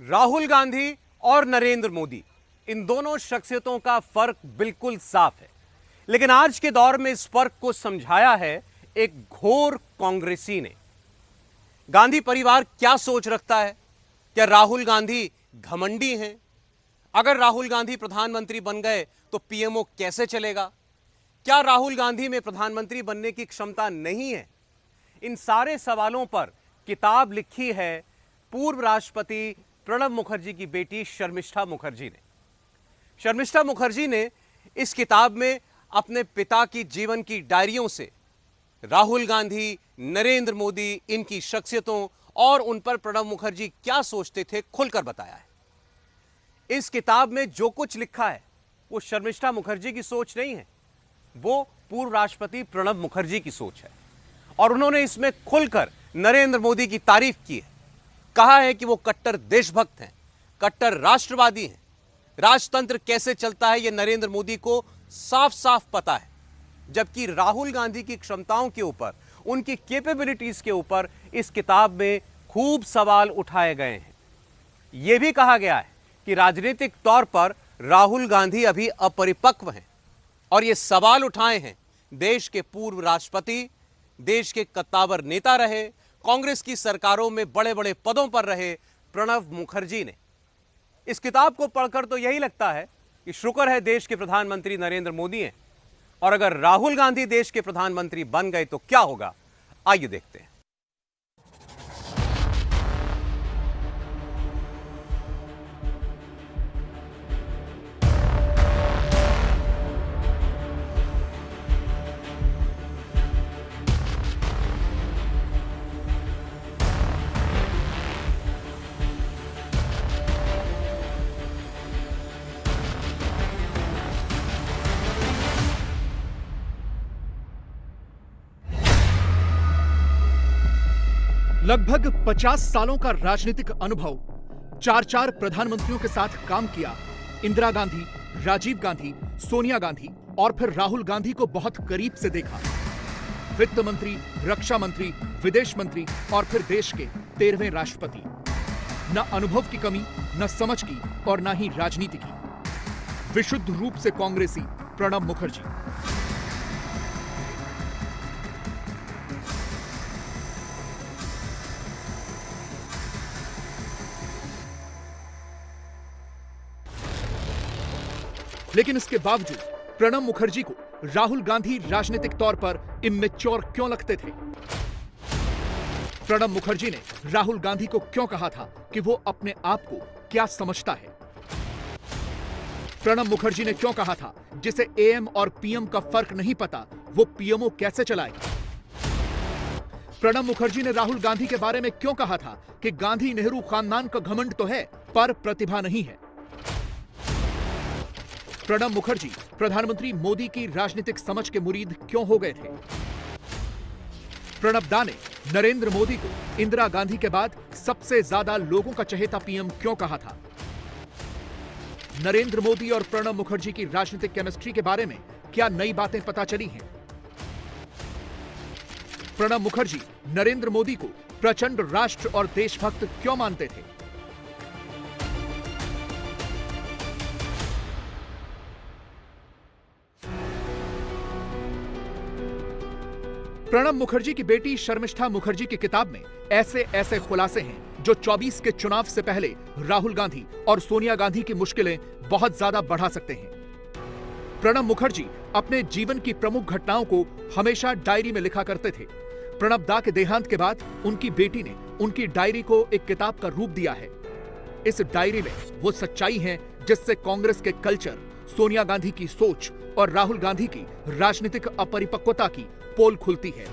राहुल गांधी और नरेंद्र मोदी, इन दोनों शख्सियतों का फर्क बिल्कुल साफ है। लेकिन आज के दौर में इस फर्क को समझाया है एक घोर कांग्रेसी ने। गांधी परिवार क्या सोच रखता है? क्या राहुल गांधी घमंडी हैं? अगर राहुल गांधी प्रधानमंत्री बन गए तो पीएमओ कैसे चलेगा? क्या राहुल गांधी में प्रधानमंत्री बनने की क्षमता नहीं है? इन सारे सवालों पर किताब लिखी है पूर्व राष्ट्रपति प्रणब मुखर्जी की बेटी शर्मिष्ठा मुखर्जी ने। शर्मिष्ठा मुखर्जी ने इस किताब में अपने पिता की जीवन की डायरियों से राहुल गांधी, नरेंद्र मोदी, इनकी शख्सियतों और उन पर प्रणब मुखर्जी क्या सोचते थे खुलकर बताया है। इस किताब में जो कुछ लिखा है वो शर्मिष्ठा मुखर्जी की सोच नहीं है, वो पूर्व राष्ट्रपति प्रणब मुखर्जी की सोच है। और उन्होंने इसमें खुलकर नरेंद्र मोदी की तारीफ की है। कहा है कि वो कट्टर देशभक्त हैं, कट्टर राष्ट्रवादी हैं। राजतंत्र कैसे चलता है ये नरेंद्र मोदी को साफ साफ पता है, जबकि राहुल गांधी की क्षमताओं के ऊपर, उनकी कैपेबिलिटीज के ऊपर इस किताब में खूब सवाल उठाए गए हैं। यह भी कहा गया है कि राजनीतिक तौर पर राहुल गांधी अभी अपरिपक्व हैं और ये सवाल उठाए हैं देश के पूर्व राष्ट्रपति, देश के कद्दावर नेता रहे, कांग्रेस की सरकारों में बड़े बड़े पदों पर रहे प्रणब मुखर्जी ने। इस किताब को पढ़कर तो यही लगता है कि शुक्र है देश के प्रधानमंत्री नरेंद्र मोदी हैं, और अगर राहुल गांधी देश के प्रधानमंत्री बन गए तो क्या होगा, आइए देखते हैं। लगभग 50 सालों का राजनीतिक अनुभव, 4 प्रधानमंत्रियों के साथ काम किया, इंदिरा गांधी, राजीव गांधी, सोनिया गांधी और फिर राहुल गांधी को बहुत करीब से देखा। वित्त मंत्री, रक्षा मंत्री, विदेश मंत्री और फिर देश के 13वें राष्ट्रपति। न अनुभव की कमी, न समझ की और न ही राजनीति की। विशुद्ध रूप से कांग्रेसी प्रणब मुखर्जी। लेकिन इसके बावजूद प्रणब मुखर्जी को राहुल गांधी राजनीतिक तौर पर इमेच्योर क्यों लगते थे? प्रणब मुखर्जी ने राहुल गांधी को क्यों कहा था कि वो अपने आप को क्या समझता है? प्रणब मुखर्जी ने क्यों कहा था जिसे एएम और पीएम का फर्क नहीं पता वो पीएमओ कैसे चलाए? प्रणब मुखर्जी ने राहुल गांधी के बारे में क्यों कहा था कि गांधी नेहरू खानदान का घमंड तो है पर प्रतिभा नहीं है? प्रणब मुखर्जी प्रधानमंत्री मोदी की राजनीतिक समझ के मुरीद क्यों हो गए थे? प्रणब दा ने नरेंद्र मोदी को इंदिरा गांधी के बाद सबसे ज्यादा लोगों का चहेता पीएम क्यों कहा था? नरेंद्र मोदी और प्रणब मुखर्जी की राजनीतिक केमिस्ट्री के बारे में क्या नई बातें पता चली हैं? प्रणब मुखर्जी नरेंद्र मोदी को प्रचंड राष्ट्र और देशभक्त क्यों मानते थे? प्रणब मुखर्जी की बेटी शर्मिष्ठा मुखर्जी की किताब में ऐसे ऐसे खुलासे हैं जो 24 के चुनाव से पहले राहुल गांधी और सोनिया गांधी की मुश्किलें बहुत ज्यादा बढ़ा सकते हैं। प्रणब मुखर्जी अपने जीवन की प्रमुख घटनाओं को हमेशा डायरी में लिखा करते थे। प्रणब दा के देहांत के बाद उनकी बेटी ने उनकी डायरी को एक किताब का रूप दिया है। इस डायरी में वो सच्चाई है जिससे कांग्रेस के कल्चर, सोनिया गांधी की सोच और राहुल गांधी की राजनीतिक अपरिपक्वता की पोल खुलती है।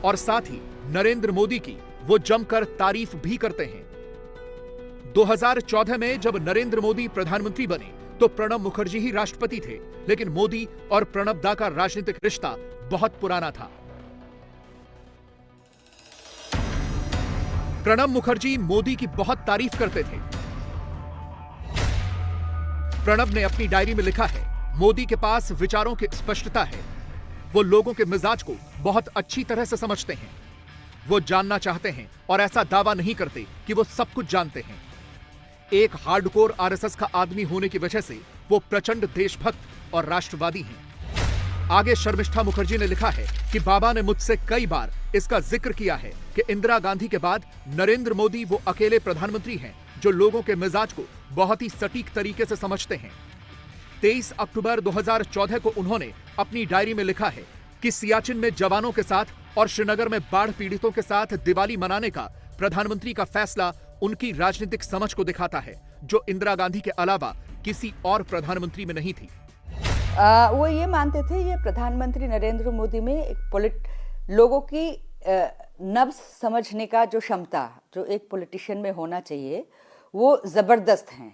और साथ ही नरेंद्र मोदी की वो जमकर तारीफ भी करते हैं। 2014 में जब नरेंद्र मोदी प्रधानमंत्री बने तो प्रणब मुखर्जी ही राष्ट्रपति थे, लेकिन मोदी और प्रणब दा का राजनीतिक रिश्ता बहुत पुराना था। प्रणब मुखर्जी मोदी की बहुत तारीफ करते थे। प्रणब ने अपनी डायरी में लिखा है, मोदी के पास विचारों की स्पष्टता है। वो लोगों के मिजाज को बहुत अच्छी तरह से समझते हैं। वो जानना चाहते हैं और ऐसा दावा नहीं करते कि वो सब कुछ जानते हैं। एक हार्डकोर आरएसएस का आदमी होने की वजह से वो प्रचंड देशभक्त और राष्ट्रवादी हैं। आगे शर्मिष्ठा मुखर्जी ने लिखा है कि बाबा ने मुझसे कई बार इसका जिक्र किया है कि इंदिरा गांधी के बाद नरेंद्र मोदी वो अकेले प्रधानमंत्री हैं जो लोगों के मिजाज को बहुत ही सटीक तरीके से समझते हैं। 23 अक्टूबर 2014 को उन्होंने अपनी डायरी में लिखा है कि सियाचिन में जवानों के साथ और श्रीनगर में बाढ़ पीड़ितों के साथ दिवाली मनाने का प्रधानमंत्री का फैसला उनकी राजनीतिक समझ को दिखाता है, जो इंदिरा गांधी के अलावा किसी और प्रधानमंत्री में नहीं थी। वो ये मानते थे ये प्रधानमंत्री नरेंद्र मोदी में एक लोगों की नब्ज समझने का जो क्षमता जो एक पॉलिटिशियन में होना चाहिए वो जबरदस्त है।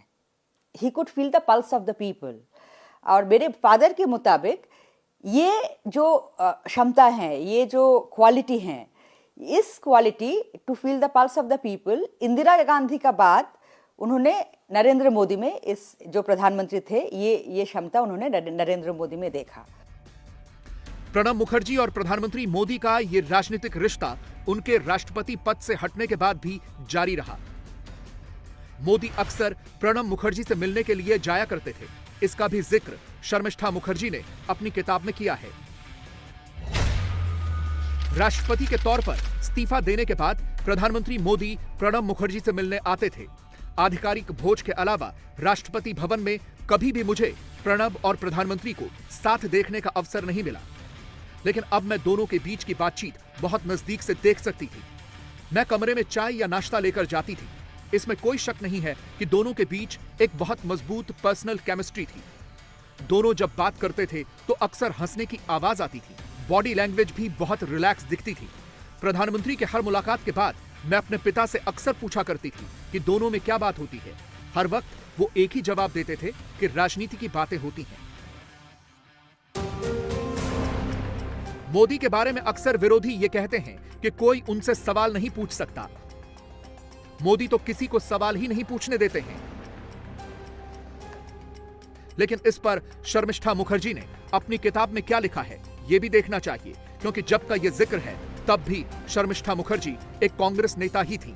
He could feel the pulse of the people. और मेरे फादर के मुताबिक ये जो क्षमता है, ये जो क्वालिटी है, इस quality to feel the pulse of the people Indira Gandhi का बाद उन्होंने नरेंद्र मोदी में, इस जो प्रधानमंत्री थे, ये क्षमता उन्होंने नरेंद्र मोदी में देखा। प्रणब मुखर्जी और प्रधानमंत्री मोदी का ये राजनीतिक रिश्ता उनके राष्ट्रपति पद से हटने के बाद भी जारी रहा। मोदी अक्सर प्रणब मुखर्जी से मिलने के लिए जाया करते थे। इसका भी जिक्र शर्मिष्ठा मुखर्जी ने अपनी किताब में किया है। राष्ट्रपति के तौर पर इस्तीफा देने के बाद प्रधानमंत्री मोदी प्रणब मुखर्जी से मिलने आते थे। आधिकारिक भोज के अलावा राष्ट्रपति भवन में कभी भी मुझे प्रणब और प्रधानमंत्री को साथ देखने का अवसर नहीं मिला, लेकिन अब मैं दोनों के बीच की बातचीत बहुत नजदीक से देख सकती थी। मैं कमरे में चाय या नाश्ता लेकर जाती थी। इसमें कोई शक नहीं है कि दोनों के बीच एक बहुत मजबूत पर्सनल केमिस्ट्री थी। दोनों जब बात करते थे तो अक्सर हंसने की आवाज आती थी। बॉडी लैंग्वेज भी बहुत रिलैक्स दिखती थी। प्रधानमंत्री के हर मुलाकात के बाद मैं अपने पिता से अक्सर पूछा करती थी कि दोनों में क्या बात होती है। हर वक्त वो एक ही जवाब देते थे कि राजनीति की बातें होती हैं। मोदी के बारे में अक्सर विरोधी ये कहते हैं कि कोई उनसे सवाल नहीं पूछ सकता। मोदी तो किसी को सवाल ही नहीं पूछने देते हैं। लेकिन इस पर शर्मिष्ठा मुखर्जी ने अपनी किताब में क्या लिखा है यह भी देखना चाहिए, क्योंकि जब का यह जिक्र है तब भी शर्मिष्ठा मुखर्जी एक कांग्रेस नेता ही थी।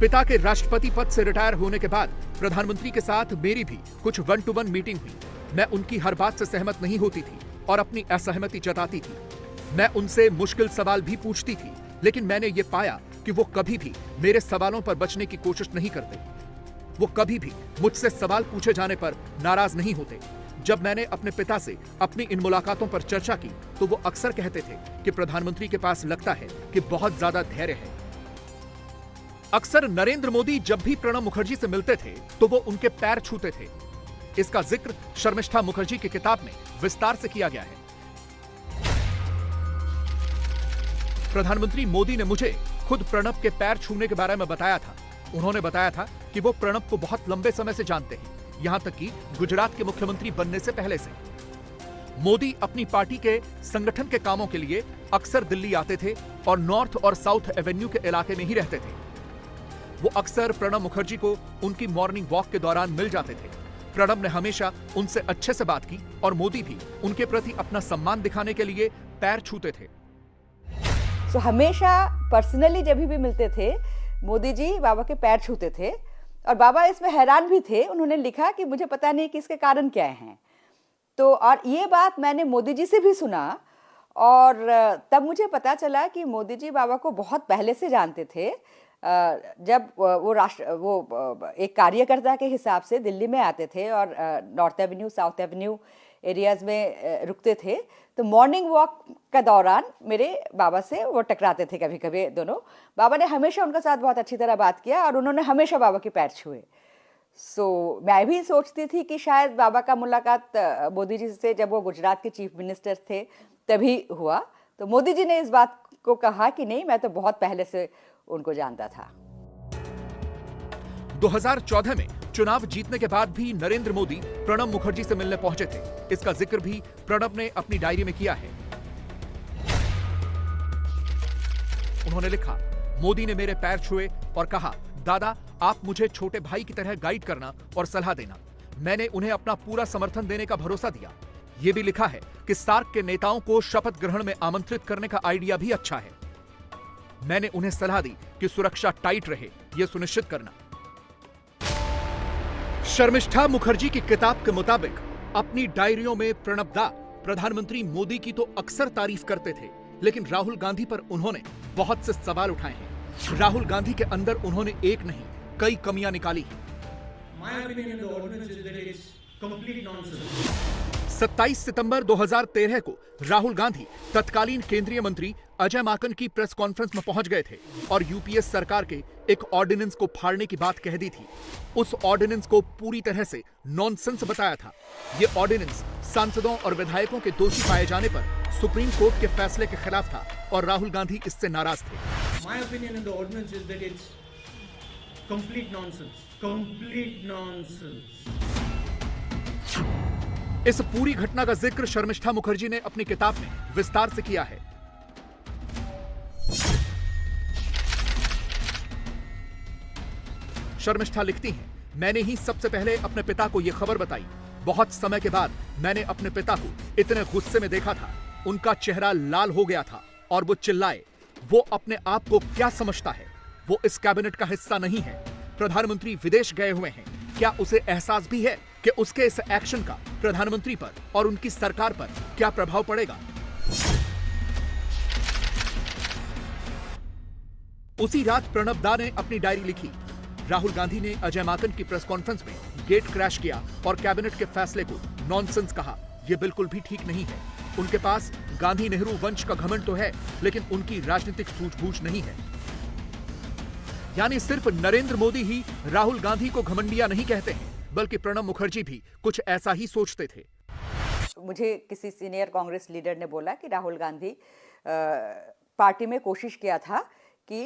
पिता के राष्ट्रपति पद से रिटायर होने के बाद प्रधानमंत्री के साथ मेरी भी कुछ 1-to-1 मीटिंग हुई। मैं उनकी हर बात से सहमत नहीं होती थी और अपनी असहमति जताती थी। मैं उनसे मुश्किल सवाल भी पूछती थी, लेकिन मैंने ये पाया कि वो कभी भी मेरे सवालों पर बचने की कोशिश नहीं करते। वो कभी भी मुझसे सवाल पूछे जाने पर नाराज नहीं होते। जब मैंने अपने पिता से अपनी इन मुलाकातों पर चर्चा की तो वो अक्सर कहते थे कि प्रधानमंत्री के पास लगता है कि बहुत ज्यादा धैर्य है। अक्सर नरेंद्र मोदी जब भी प्रणब मुखर्जी से मिलते थे तो वो उनके पैर छूते थे। इसका जिक्र शर्मिष्ठा मुखर्जी की किताब में विस्तार से किया गया है। प्रधानमंत्री मोदी ने मुझे खुद प्रणब के पैर छूने के बारे में बताया था। उन्होंने बताया था कि वो प्रणब को बहुत लंबे समय से जानते हैं, यहां तक कि गुजरात के मुख्यमंत्री बनने से पहले से। मोदी अपनी पार्टी के संगठन के कामों के लिए अक्सर दिल्ली आते थे और नॉर्थ और साउथ एवेन्यू के इलाके में ही रहते थे। वो अक्सर प्रणब मुखर्जी को उनकी मॉर्निंग वॉक के दौरान मिल जाते थे। प्रणब ने हमेशा उनसे अच्छे से बात की और मोदी भी उनके प्रति अपना सम्मान दिखाने के लिए पैर छूते थे। तो हमेशा पर्सनली जब भी मिलते थे मोदी जी बाबा के पैर छूते थे और बाबा इसमें हैरान भी थे। उन्होंने लिखा कि मुझे पता नहीं कि इसके कारण क्या हैं। तो और ये बात मैंने मोदी जी से भी सुना और तब मुझे पता चला कि मोदी जी बाबा को बहुत पहले से जानते थे। जब वो एक कार्यकर्ता के हिसाब से दिल्ली में आते थे और north Avenue south Avenue areas में रुकते थे, तो मॉर्निंग वॉक का दौरान मेरे बाबा से वो टकराते थे कभी कभी दोनों। बाबा ने हमेशा उनके साथ बहुत अच्छी तरह बात किया और उन्होंने हमेशा बाबा के पैर छुए। मैं भी सोचती थी कि शायद बाबा का मुलाकात मोदी जी से जब वो गुजरात के चीफ मिनिस्टर थे तभी हुआ। तो मोदी जी ने इस बात को कहा कि नहीं, मैं तो बहुत पहले से उनको जानता था। 2014 में चुनाव जीतने के बाद भी नरेंद्र मोदी प्रणब मुखर्जी से मिलने पहुंचे थे। इसका जिक्र भी प्रणब ने अपनी डायरी में किया है। उन्होंने लिखा, मोदी ने मेरे पैर छुए और कहा, दादा आप मुझे छोटे भाई की तरह गाइड करना और सलाह देना। मैंने उन्हें अपना पूरा समर्थन देने का भरोसा दिया। यह भी लिखा है कि सार्क के नेताओं को शपथ ग्रहण में आमंत्रित करने का आइडिया भी अच्छा है। मैंने उन्हें सलाह दी कि सुरक्षा टाइट रहे, यह सुनिश्चित करना। शर्मिष्ठा मुखर्जी की किताब के मुताबिक अपनी डायरियों में प्रणब दा प्रधानमंत्री मोदी की तो अक्सर तारीफ करते थे, लेकिन राहुल गांधी पर उन्होंने बहुत से सवाल उठाए हैं। राहुल गांधी के अंदर उन्होंने एक नहीं कई कमियां निकाली हैं। 27 सितंबर 2013 को राहुल गांधी तत्कालीन केंद्रीय मंत्री अजय माकन की प्रेस कॉन्फ्रेंस में पहुंच गए थे और यूपीए सरकार के एक ऑर्डिनेंस को फाड़ने की बात कह दी थी। उस ऑर्डिनेंस को पूरी तरह से नॉनसेंस बताया था। यह ऑर्डिनेंस सांसदों और विधायकों के दोषी पाए जाने पर सुप्रीम कोर्ट के फैसले के खिलाफ था और राहुल गांधी इससे नाराज थे। My opinion on the ordinance is that it's complete nonsense. Complete nonsense. इस पूरी घटना का जिक्र शर्मिष्ठा मुखर्जी ने अपनी किताब में विस्तार से किया है। शर्मिष्ठा लिखती हैं, मैंने ही सबसे पहले अपने पिता को यह खबर बताई। बहुत समय के बाद मैंने अपने पिता को इतने गुस्से में देखा था, उनका चेहरा लाल हो गया था और वो चिल्लाए। वो अपने आप को क्या समझता है? वो इस कैबिनेट का हिस्सा नहीं है। प्रधानमंत्री विदेश गए हुए हैं। क्या उसे एहसास भी है कि उसके इस एक्शन का प्रधानमंत्री पर और उनकी सरकार पर क्या प्रभाव पड़ेगा? उसी रात प्रणब दा ने अपनी डायरी लिखी। राहुल गांधी ने अजय माकन की प्रेस कॉन्फ्रेंस में गेट क्रैश किया और कैबिनेट के फैसले को नॉनसेंस कहा। यह बिल्कुल भी ठीक नहीं है। उनके पास गांधी नेहरू वंश का घमंड तो है, लेकिन उनकी राजनीतिक सूझबूझ नहीं है। यानी सिर्फ नरेंद्र मोदी ही राहुल गांधी को घमंडिया नहीं कहते हैं, बल्कि प्रणब मुखर्जी भी कुछ ऐसा ही सोचते थे। मुझे किसी सीनियर कांग्रेस लीडर ने बोला कि राहुल गांधी पार्टी में कोशिश किया था कि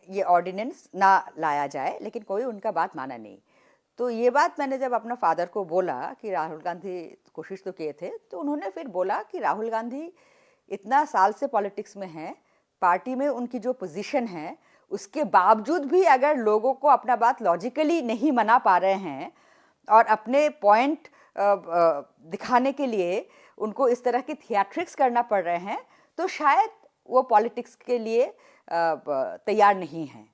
ये ऑर्डिनेंस ना लाया जाए, लेकिन कोई उनका बात माना नहीं। तो ये बात मैंने जब अपना फादर को बोला कि राहुल गांधी कोशिश तो किए थे, तो उन्होंने फिर बोला कि राहुल गांधी इतना साल से पॉलिटिक्स में हैं, पार्टी में उनकी जो पोजीशन है, उसके बावजूद भी अगर लोगों को अपना बात लॉजिकली नहीं मना पा रहे हैं और अपने पॉइंट दिखाने के लिए उनको इस तरह की थिएट्रिक्स करना पड़ रहे हैं, तो शायद वो पॉलिटिक्स के लिए तैयार नहीं हैं।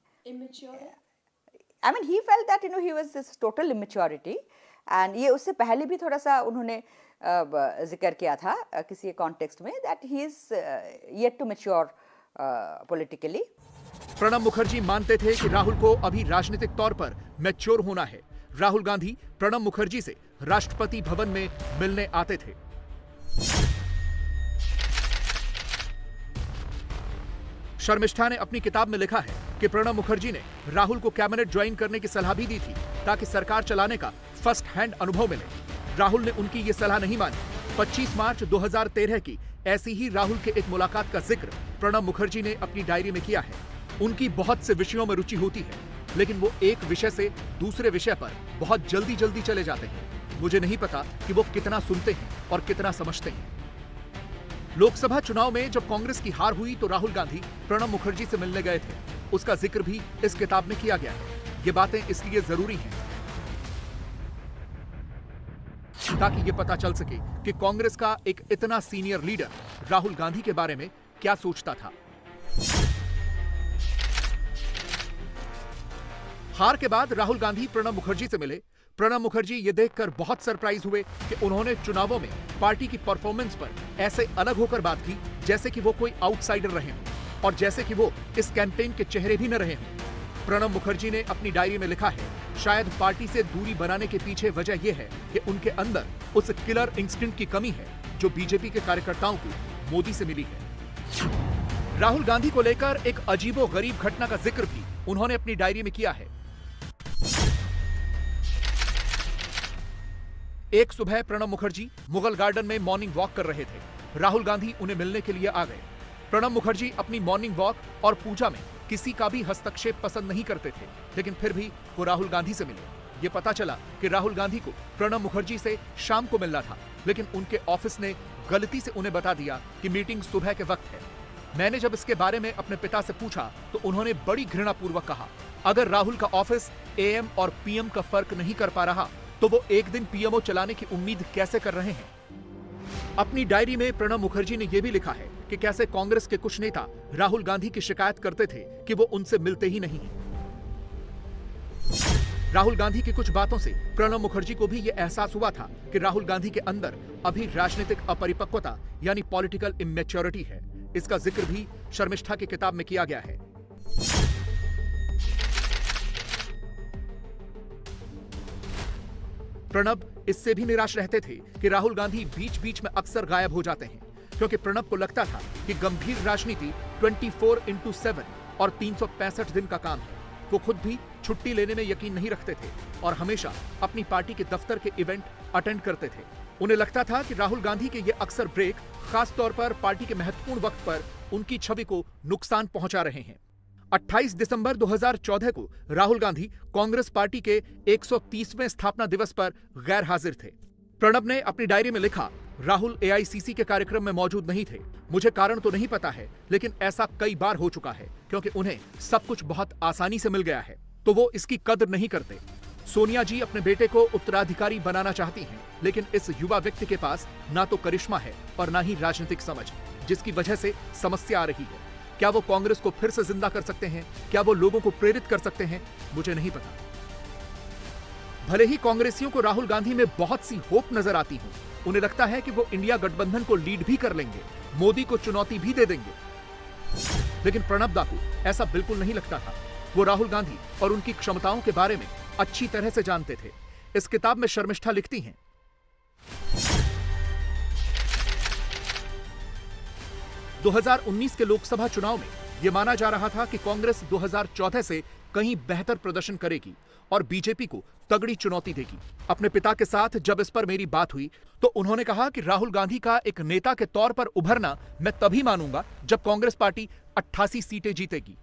I mean, he felt that he was this total immaturity, and ये उससे पहले भी थोड़ा सा उन्होंने जिक्र किया था किसी कॉन्टेक्स्ट में that he is yet to mature politically. Pranab Mukherjee मानते थे कि राहुल को अभी राजनीतिक तौर पर मैच्योर होना है। राहुल गांधी प्रणब मुखर्जी से राष्ट्रपति भवन में मिलने आते थे। शर्मिष्ठा ने अपनी किताब में लिखा है कि प्रणब मुखर्जी ने राहुल को कैबिनेट ज्वाइन करने की सलाह भी दी थी ताकि सरकार चलाने का फर्स्ट हैंड अनुभव मिले। राहुल ने उनकी ये सलाह नहीं मानी। 25 मार्च 2013 की ऐसी ही राहुल के एक मुलाकात का जिक्र प्रणब मुखर्जी ने अपनी डायरी में किया है। उनकी बहुत से विषयों में रुचि होती है, लेकिन वो एक विषय से दूसरे विषय पर बहुत जल्दी जल्दी चले जाते हैं। मुझे नहीं पता कि वो कितना सुनते हैं और कितना समझते हैं। लोकसभा चुनाव में जब कांग्रेस की हार हुई तो राहुल गांधी प्रणब मुखर्जी से मिलने गए थे। उसका जिक्र भी इस किताब में किया गया है। ये बातें इसलिए जरूरी हैं ताकि ये पता चल सके कि कांग्रेस का एक इतना सीनियर लीडर राहुल गांधी के बारे में क्या सोचता था। हार के बाद राहुल गांधी प्रणब मुखर्जी से मिले। प्रणब मुखर्जी ये देखकर बहुत सरप्राइज हुए कि उन्होंने चुनावों में पार्टी की परफॉर्मेंस पर ऐसे अलग होकर बात की जैसे कि वो कोई आउटसाइडर रहे हों और जैसे कि वो इस कैंपेन के चेहरे भी न रहे हों। प्रणब मुखर्जी ने अपनी डायरी में लिखा है, शायद पार्टी से दूरी बनाने के पीछे वजह यह है कि उनके अंदर उस किलर इंस्टिंक्ट की कमी है जो बीजेपी के कार्यकर्ताओं को मोदी से मिली है। राहुल गांधी को लेकर एक अजीबोगरीब घटना का जिक्र भी उन्होंने अपनी डायरी में किया है। एक सुबह प्रणब मुखर्जी मुगल गार्डन में मॉर्निंग वॉक कर रहे थे। राहुल गांधी उन्हें मिलने के लिए आ गए। प्रणब मुखर्जी अपनी मॉर्निंग वॉक और पूजा में किसी का भी हस्तक्षेप पसंद नहीं करते थे, लेकिन फिर भी वो राहुल गांधी से मिले। ये पता चला कि राहुल गांधी को प्रणब मुखर्जी से शाम को मिलना था, लेकिन उनके ऑफिस ने गलती से उन्हें बता दिया कि मीटिंग सुबह के वक्त है। मैंने जब इसके बारे में अपने पिता से पूछा तो उन्होंने बड़ी घृणापूर्वक कहा, अगर राहुल का ऑफिस एएम और पीएम का फर्क नहीं कर पा रहा तो वो एक दिन पीएमओ चलाने की उम्मीद कैसे कर रहे हैं। अपनी डायरी में प्रणब मुखर्जी ने यह भी लिखा है कि कैसे कांग्रेस के कुछ नेता राहुल गांधी की शिकायत करते थे कि वो उनसे मिलते ही नहीं हैं। राहुल गांधी की कुछ बातों से प्रणब मुखर्जी को भी यह एहसास हुआ था कि राहुल गांधी के अंदर अभी राजनीतिक अपरिपक्वता यानी पॉलिटिकल इमेच्योरिटी है। इसका जिक्र भी शर्मिष्ठा की किताब में किया गया है। प्रणब इससे भी निराश रहते थे कि राहुल गांधी बीच बीच में अक्सर गायब हो जाते हैं, क्योंकि प्रणब को लगता था कि गंभीर राजनीति 24/7 और 365 दिन का काम है। वो खुद भी छुट्टी लेने में यकीन नहीं रखते थे और हमेशा अपनी पार्टी के दफ्तर के इवेंट अटेंड करते थे। उन्हें लगता था कि राहुल गांधी के ये अक्सर ब्रेक खास तौर पर पार्टी के महत्वपूर्ण वक्त पर उनकी छवि को नुकसान पहुंचा रहे हैं। 28 दिसंबर 2014 को राहुल गांधी कांग्रेस पार्टी के 130वें स्थापना दिवस पर गैर हाजिर थे। प्रणब ने अपनी डायरी में लिखा, राहुल एआईसीसी के कार्यक्रम में मौजूद नहीं थे। मुझे कारण तो नहीं पता है, लेकिन ऐसा कई बार हो चुका है क्योंकि उन्हें सब कुछ बहुत आसानी से मिल गया है, तो वो इसकी कदर नहीं करते। सोनिया जी अपने बेटे को उत्तराधिकारी बनाना चाहती हैं, लेकिन इस युवा व्यक्ति के पास ना तो करिश्मा है और ना ही राजनीतिक समझ, जिसकी वजह से समस्या आ रही है। क्या वो कांग्रेस को फिर से जिंदा कर सकते हैं? क्या वो लोगों को प्रेरित कर सकते हैं? मुझे नहीं पता। भले ही कांग्रेसियों को राहुल गांधी में बहुत सी होप नजर आती हो, उन्हें लगता है कि वो इंडिया गठबंधन को लीड भी कर लेंगे, मोदी को चुनौती भी दे देंगे, लेकिन प्रणब दा को ऐसा बिल्कुल नहीं लगता था। वो राहुल गांधी और उनकी क्षमताओं के बारे में अच्छी तरह से जानते थे। इस किताब में शर्मिष्ठा लिखती हैं, 2019 के लोकसभा चुनाव में यह माना जा रहा था कि कांग्रेस 2014 से कहीं बेहतर प्रदर्शन करेगी और बीजेपी को तगड़ी चुनौती देगी। अपने पिता के साथ जब इस पर मेरी बात हुई तो उन्होंने कहा कि राहुल गांधी का एक नेता के तौर पर उभरना मैं तभी मानूंगा जब कांग्रेस पार्टी 88 सीटें जीतेगी।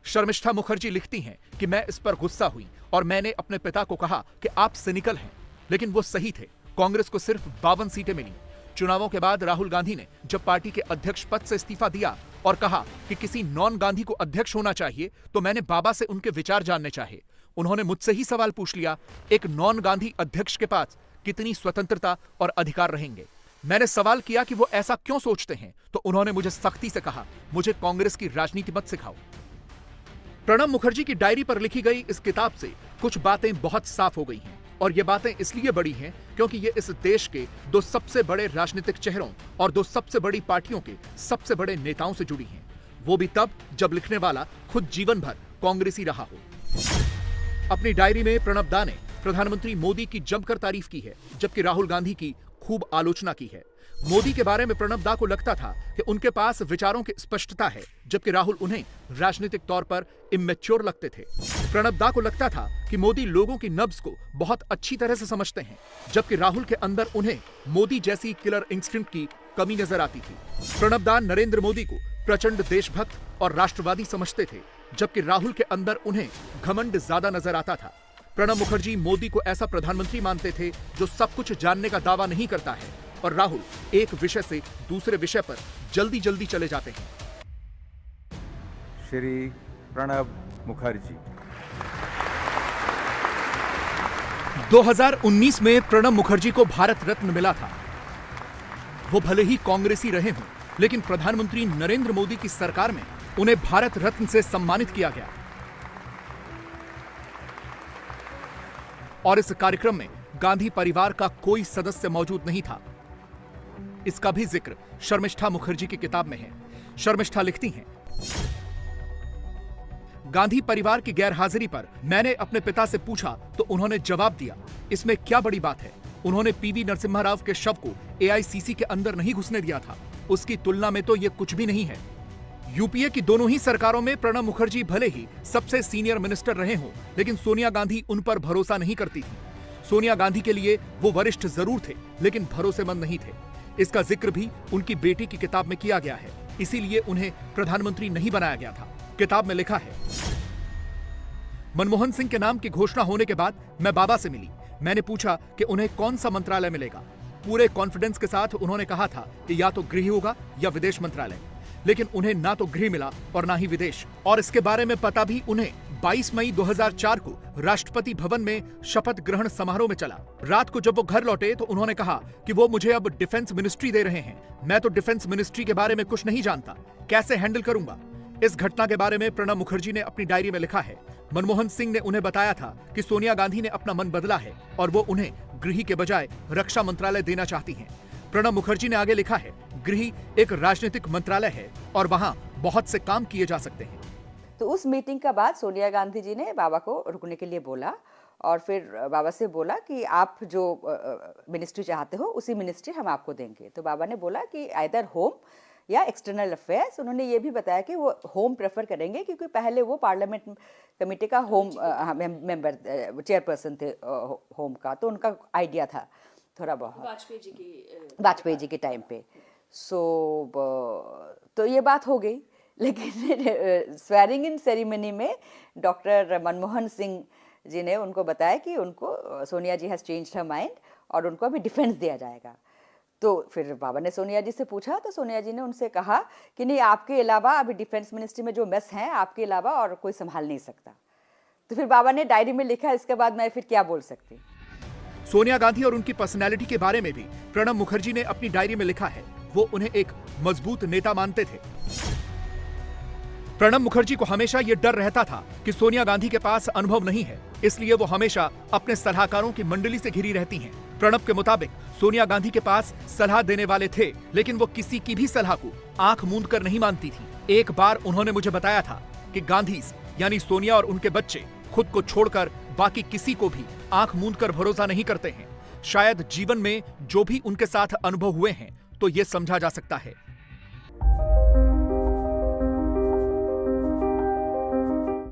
शर्मिष्ठा मुखर्जी लिखती हैं कि मैं इस पर गुस्सा हुई और मैंने अपने पिता को कहा कि आप सिनिकल हैं, लेकिन वो सही थे। कांग्रेस को सिर्फ 52 सीटें मिली। चुनावों के बाद राहुल गांधी ने जब पार्टी के अध्यक्ष पद से इस्तीफा दिया और कहा कि किसी नॉन गांधी को अध्यक्ष होना चाहिए, तो मैंने बाबा से उनके विचार जानने चाहे। उन्होंने मुझसे ही सवाल पूछ लिया, एक नॉन गांधी अध्यक्ष के पास कितनी स्वतंत्रता और अधिकार रहेंगे। मैंने सवाल किया कि वो ऐसा क्यों सोचते हैं, तो उन्होंने मुझे सख्ती से कहा, मुझे कांग्रेस की राजनीति मत सिखाओ। प्रणब मुखर्जी की डायरी पर लिखी गई इस किताब से कुछ बातें बहुत साफ हो गई हैं, और ये बातें इसलिए बड़ी हैं क्योंकि ये इस देश के दो सबसे बड़े राजनीतिक चेहरों और दो सबसे बड़ी पार्टियों के सबसे बड़े नेताओं से जुड़ी हैं। वो भी तब जब लिखने वाला खुद जीवन भर कांग्रेसी रहा हो। अपनी डायरी में प्रणब दा ने प्रधानमंत्री मोदी की जमकर तारीफ की है, जबकि राहुल गांधी की खूब आलोचना की है। मोदी के बारे में प्रणब दा को लगता था कि उनके पास विचारों की स्पष्टता है, जबकि राहुल उन्हें राजनीतिक तौर पर इमेच्योर लगते थे। प्रणब दा को लगता था कि मोदी लोगों की नब्ज को बहुत अच्छी तरह से समझते हैं, जबकि राहुल के अंदर उन्हें मोदी जैसी किलर इंस्टिंक्ट की कमी नजर आती थी। प्रणब दा नरेंद्र मोदी को प्रचंड देशभक्त और राष्ट्रवादी समझते थे, जबकि राहुल के अंदर उन्हें घमंड ज्यादा नजर आता था। प्रणब मुखर्जी मोदी को ऐसा प्रधानमंत्री मानते थे जो सब कुछ जानने का दावा नहीं करता है, और राहुल एक विषय से दूसरे विषय पर जल्दी जल्दी चले जाते हैं। श्री प्रणब मुखर्जी। 2019 में प्रणब मुखर्जी को भारत रत्न मिला था। वो भले ही कांग्रेसी रहे हों, लेकिन प्रधानमंत्री नरेंद्र मोदी की सरकार में उन्हें भारत रत्न से सम्मानित किया गया। और इस कार्यक्रम में गांधी परिवार का कोई सदस्य मौजूद नहीं था। इसका भी जिक्र शर्मिष्ठा मुखर्जी की किताब में है। शर्मिष्ठा लिखती हैं, गांधी परिवार की गैरहाजिरी पर मैंने अपने पिता से पूछा तो उन्होंने जवाब दिया, इसमें क्या बड़ी बात है। उन्होंने पीवी नरसिम्हा राव के शव को एआईसीसी के अंदर नहीं घुसने दिया था। उसकी तुलना में तो यह कुछ भी नहीं है। यूपीए की दोनों ही सरकारों में प्रणब मुखर्जी भले ही सबसे सीनियर मिनिस्टर रहे हों, लेकिन सोनिया गांधी उन पर भरोसा नहीं करती थी। सोनिया गांधी के लिए वो वरिष्ठ जरूर थे, लेकिन भरोसेमंद नहीं थे। इसका जिक्र भी उनकी बेटी की किताब में किया गया है, इसीलिए उन्हें प्रधानमंत्री नहीं बनाया गया था। किताब में लिखा है, मनमोहन सिंह के नाम की घोषणा होने के बाद मैं बाबा से मिली। मैंने पूछा कि उन्हें कौन सा मंत्रालय मिलेगा। पूरे कॉन्फिडेंस के साथ उन्होंने कहा था कि या तो गृह होगा या विदेश मंत्रालय, लेकिन उन्हें ना तो गृह मिला और ना ही विदेश, और इसके बारे में पता भी उन्हें 22 मई 2004 को राष्ट्रपति भवन में शपथ ग्रहण समारोह में चला। रात को जब वो घर लौटे तो उन्होंने कहा कि वो मुझे अब डिफेंस मिनिस्ट्री दे रहे हैं। मैं तो डिफेंस मिनिस्ट्री के बारे में कुछ नहीं जानता, कैसे हैंडल करूंगा। इस घटना के बारे में प्रणब मुखर्जी ने अपनी डायरी में लिखा है, मनमोहन सिंह ने उन्हें बताया था कि सोनिया गांधी ने अपना मन बदला है और वो उन्हें गृह के बजाय रक्षा मंत्रालय देना चाहती हैं। प्रणब मुखर्जी ने आगे लिखा है, गृह एक राजनीतिक मंत्रालय है और वहां बहुत से काम किए जा सकते हैं। तो उस मीटिंग के बाद सोनिया गांधी जी ने बाबा को रुकने के लिए बोला और फिर बाबा से बोला कि आप जो मिनिस्ट्री चाहते हो उसी मिनिस्ट्री हम आपको देंगे। तो बाबा ने बोला कि आइदर होम या एक्सटर्नल अफेयर्स। उन्होंने ये भी बताया कि वो होम प्रेफर करेंगे क्योंकि पहले वो पार्लियामेंट कमेटी का होम मेंबर चेयरपर्सन थे होम का, तो उनका आइडिया था थोड़ा बहुत वाजपेयी जी के टाइम पे। तो ये बात हो गई। लेकिन स्वेरिंग इन सेरेमनी में डॉक्टर मनमोहन सिंह जी ने उनको बताया कि उनको सोनिया जी हैज़ चेंज्ड हर माइंड और उनको अभी डिफेंस दिया जाएगा। तो फिर बाबा ने सोनिया जी से पूछा तो सोनिया जी ने उनसे कहा कि नहीं, आपके अलावा अभी डिफेंस मिनिस्ट्री में जो मेस हैं आपके अलावा और कोई संभाल नहीं सकता। तो फिर बाबा ने डायरी में लिखा, इसके बाद मैं फिर क्या बोल सकती। सोनिया गांधी और उनकी पर्सनैलिटी के बारे में भी प्रणब मुखर्जी ने अपनी डायरी में लिखा है, वो उन्हें एक मजबूत नेता मानते थे। प्रणब मुखर्जी को हमेशा ये डर रहता था कि सोनिया गांधी के पास अनुभव नहीं है, इसलिए वो हमेशा अपने सलाहकारों की मंडली से घिरी रहती हैं। प्रणब के मुताबिक सोनिया गांधी के पास सलाह देने वाले थे, लेकिन वो किसी की भी सलाह को आंख मूंद कर नहीं मानती थी। एक बार उन्होंने मुझे बताया था कि गांधीज यानी सोनिया और उनके बच्चे खुद को छोड़कर बाकी किसी को भी आंख मूंद कर भरोसा नहीं करते हैं। शायद जीवन में जो भी उनके साथ अनुभव हुए हैं तो ये समझा जा सकता है